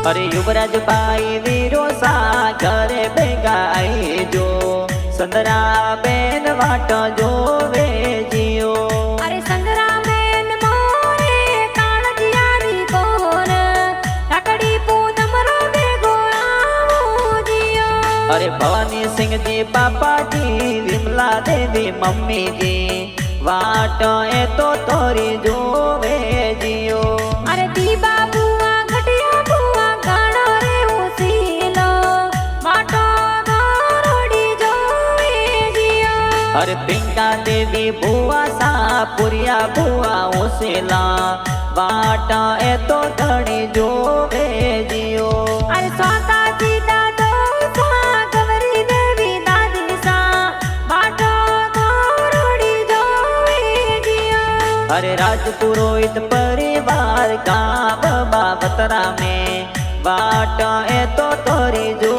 अरे युवराज भाई वीरो सा घरे भेगा आई जो संदरा बेन वाट जो वे जियो। अरे संदरा बेन मोरे काळजियारी कोन ठाकड़ी पूनम रो बेगो आवो जियो। अरे भवानी सिंह जी पापा जी विमला देवी मम्मी जी वाट ए तो तोरी जो वे जियो। अरे दीबा बुआ घटिया बुआ गाणो रे उसीलो वाटो गोरोड़ी जो वे जियो। अरे पिंका देवी बुआ सा पुरिया बुआ उसेला वाटा ए तो धड़ी जो वे जियो। अरे स्वाता जी दादो सा गवरी देवी दादी सा वाटो गोरोड़ी जो वे जियो। अरे राजपुरोहित परिवार गाँव बाबतरा में वाटा ए तो तोरी जो